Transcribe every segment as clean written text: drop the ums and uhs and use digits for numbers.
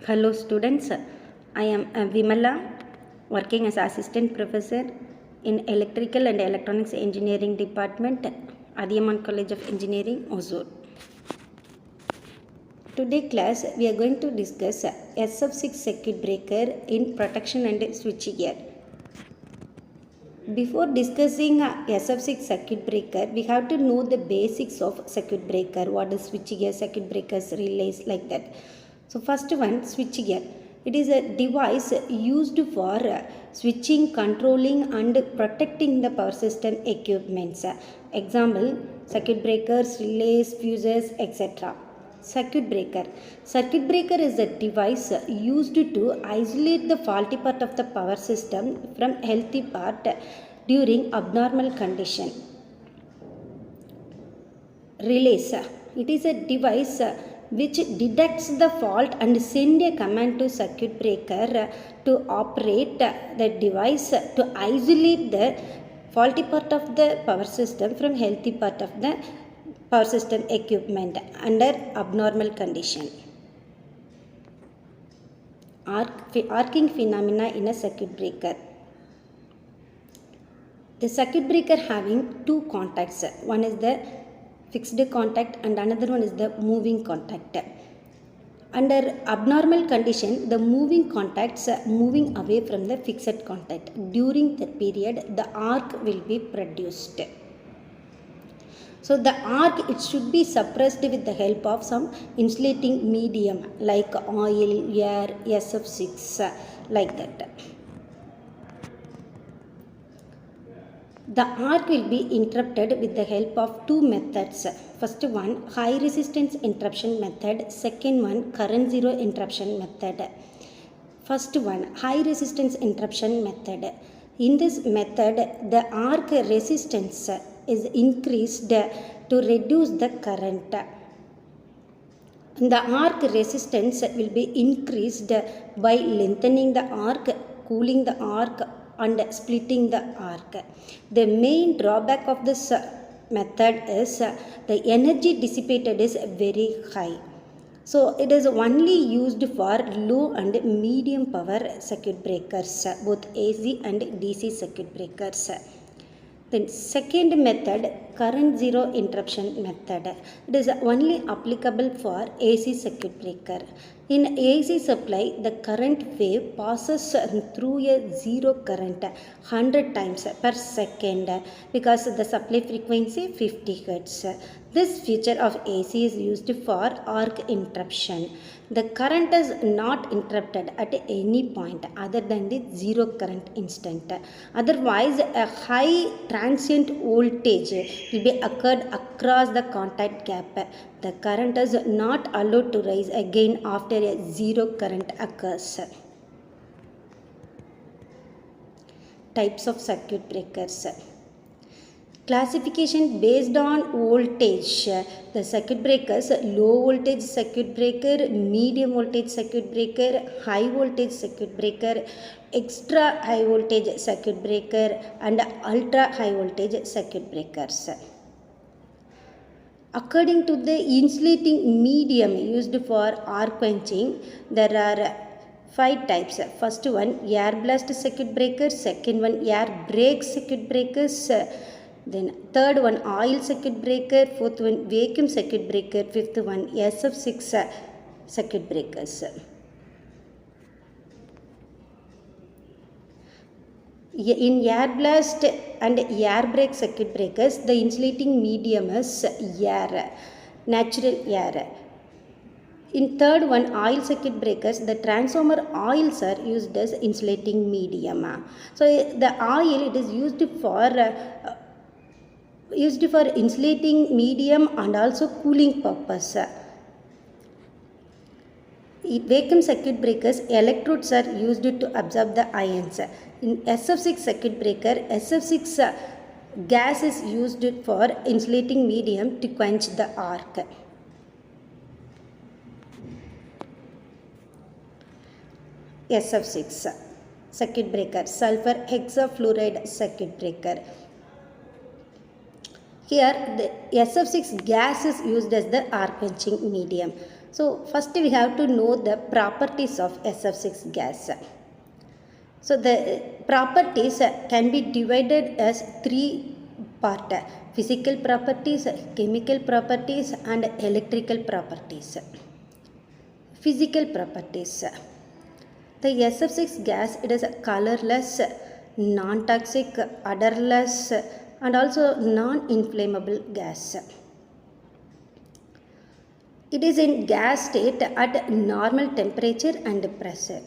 Hello students, I am Vimala, working as assistant professor in Electrical and Electronics Engineering Department, Adiyaman College of Engineering, Hosur. Today class we are going to discuss SF6 circuit breaker in protection and switchgear. Before discussing SF6 circuit breaker, we have to know the basics of circuit breaker, what is switchgear, circuit breakers, relays, like that. So first one, switchgear. It is a device used for switching, controlling and protecting the power system equipments. Example, circuit breakers, relays, fuses, etc. Circuit breaker. Circuit breaker is a device used to isolate the faulty part of the power system from healthy part during abnormal condition. Relays. It is a device which detects the fault and send a command to circuit breaker to operate the device to isolate the faulty part of the power system from healthy part of the power system equipment under abnormal condition. Arcing phenomena in a circuit breaker. The circuit breaker having two contacts. One is the fixed contact and another one is the moving contact. Under abnormal condition, the moving contacts moving away from the fixed contact. During that period, the arc will be produced. So the arc, it should be suppressed with the help of some insulating medium like oil, air, SF6, like that. The arc will be interrupted with the help of two methods. First one, high resistance interruption method. Second one, current zero interruption method. First one, high resistance interruption method. In this method, the arc resistance is increased to reduce the current. The arc resistance will be increased by lengthening the arc, cooling the arc and splitting the arc. The main drawback of this method is the energy dissipated is very high. So it is only used for low and medium power circuit breakers, both AC and DC circuit breakers. Then second method, current zero interruption method. It is only applicable for AC circuit breaker. In AC supply, the current wave passes through a zero current 100 times per second because the supply frequency 50 Hz. This feature of AC is used for arc interruption. The current is not interrupted at any point other than the zero current instant. Otherwise, a high transient voltage will be occurred across the contact gap. The current is not allowed to rise again after a zero current occurs. Types of circuit breakers. Classification based on voltage. The circuit breakers, low voltage circuit breaker, medium voltage circuit breaker, high voltage circuit breaker, extra high voltage circuit breaker and ultra high voltage circuit breakers. According to the insulating medium used for arc quenching, there are 5 types. First one, air blast circuit breaker. Second one, air brake circuit breakers. Then third one, oil circuit breaker. Fourth one, vacuum circuit breaker. Fifth one, SF6 circuit breakers. In air blast and air brake circuit breakers, the insulating medium is air, natural air. In third one, oil circuit breakers, the transformer oils are used as insulating medium. So the oil, it is used for insulating medium and also cooling purpose. In vacuum circuit breakers, electrodes are used to absorb the ions. In SF6 circuit breaker, SF6 gas is used for insulating medium to quench the arc. SF6 circuit breaker, sulfur hexafluoride circuit breaker. Here the SF6 gas is used as the arc quenching medium. So first we have to know the properties of SF6 gas. So the properties can be divided as three parts: physical properties, chemical properties, and electrical properties. Physical properties. The SF6 gas, it is a colorless, non-toxic, odorless, and also non-inflammable gas. It is in gas state at normal temperature and pressure.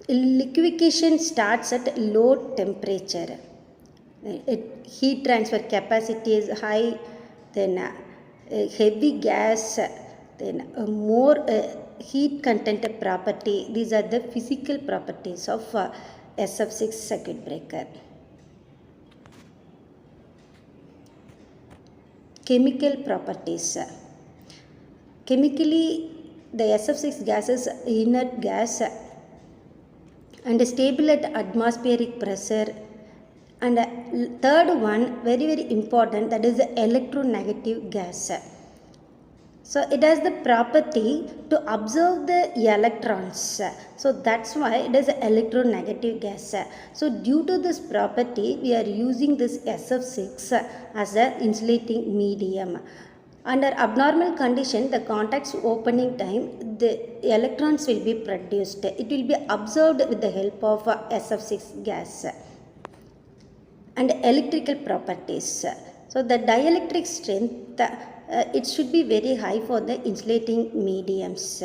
Liquefaction starts at low temperature. Heat transfer capacity is high, then heavy gas, then more heat content property. These are the physical properties of SF6 circuit breaker. Chemical properties. Chemically, the SF6 gas is inert gas and stable at atmospheric pressure. And third one, very very important, that is the electronegative gas. So it has the property to absorb the electrons. So that's why it is an electronegative gas. So due to this property, we are using this SF6 as an insulating medium. Under abnormal condition, the contact's opening time, the electrons will be produced. It will be absorbed with the help of SF6 gas. And electrical properties. So the dielectric strength, it should be very high for the insulating mediums.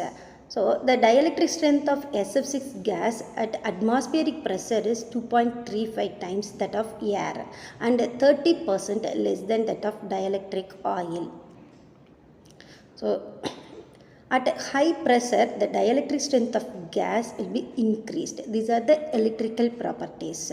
So the dielectric strength of SF6 gas at atmospheric pressure is 2.35 times that of air and 30% less than that of dielectric oil. So at high pressure, the dielectric strength of gas will be increased. These are the electrical properties.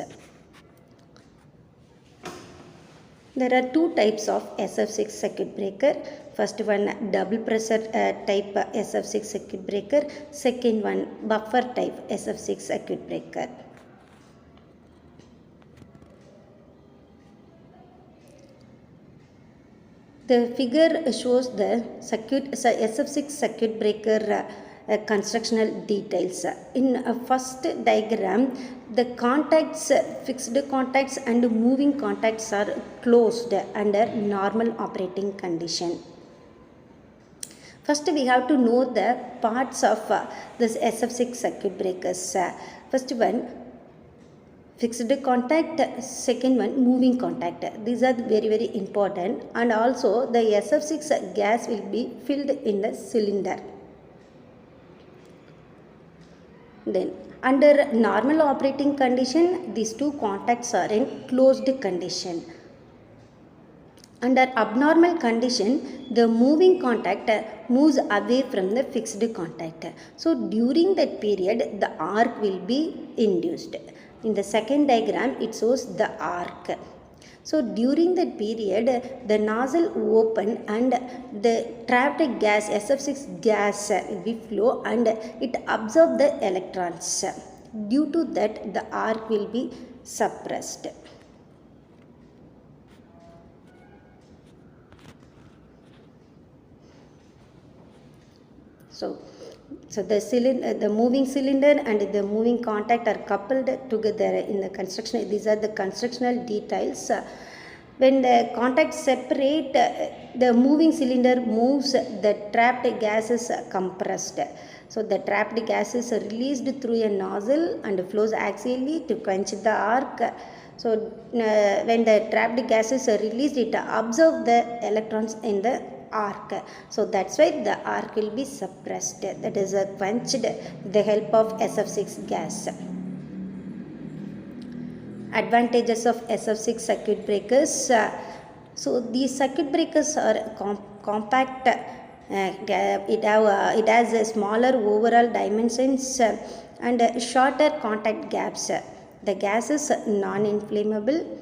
There are two types of SF6 circuit breaker. First one, double pressure type SF6 circuit breaker. Second one, buffer type SF6 circuit breaker. The figure shows the SF6 circuit breaker constructional details. In first diagram, the contacts, fixed contacts and moving contacts are closed under normal operating condition. First we have to know the parts of this SF6 circuit breakers. First one, fixed contact, second one, moving contact. These are very very important, and also the SF6 gas will be filled in the cylinder. Then under normal operating condition, these two contacts are in closed condition. Under abnormal condition, the moving contact moves away from the fixed contact. So during that period, the arc will be induced. In the second diagram, it shows the arc. So during that period, the nozzle open and the trapped gas, SF6 gas will be flow and it absorb the electrons. Due to that, the arc will be suppressed. So the moving cylinder and the moving contact are coupled together in the construction. These are the constructional details. When the contacts separate, the moving cylinder moves, the trapped gas is compressed. So the trapped gas is released through a nozzle and flows axially to quench the arc. So when the trapped gas is released, it absorbs the electrons in the arc. So that's why the arc will be suppressed, that is quenched with the help of SF6 gas. Advantages of SF6 circuit breakers. So these circuit breakers are compact. It has a smaller overall dimensions and shorter contact gaps. The gas is non-inflammable.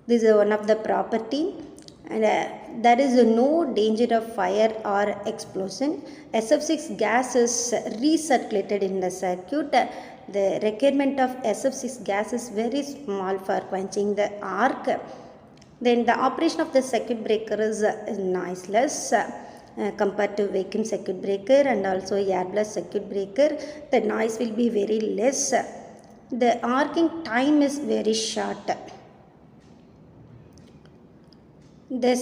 This is one of the property. And there is no danger of fire or explosion. SF6 gas is recirculated in the circuit. The requirement of SF6 gas is very small for quenching the arc. Then the operation of the circuit breaker is noiseless. compared to vacuum circuit breaker and also air blast circuit breaker. The noise will be very less. The arcing time is very short. The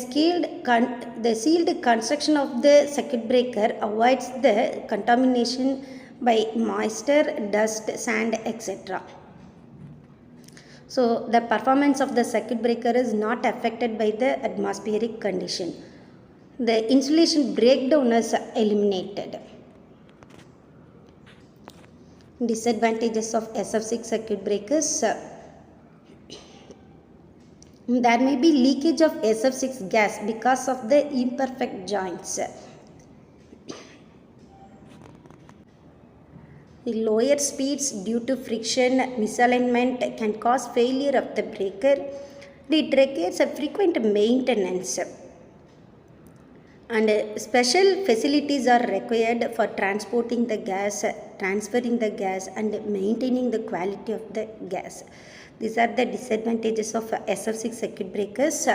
sealed construction of the circuit breaker avoids the contamination by moisture, dust, sand, etc. So the performance of the circuit breaker is not affected by the atmospheric condition. The insulation breakdown is eliminated. Disadvantages of SF6 circuit breakers. There may be leakage of SF6 gas because of the imperfect joints. The lower speeds due to friction misalignment can cause failure of the breaker. It requires a frequent maintenance. And special facilities are required for transporting the gas, transferring the gas, and maintaining the quality of the gas. These are the disadvantages of SF6 circuit breakers.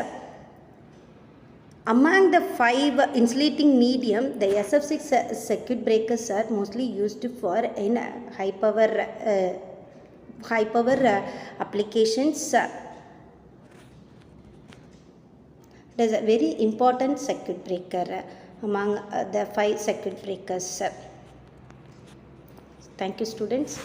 Among the 5 insulating medium, the SF6 circuit breakers are mostly used for in high power applications. It is a very important circuit breaker among the 5 circuit breakers. Thank you, students.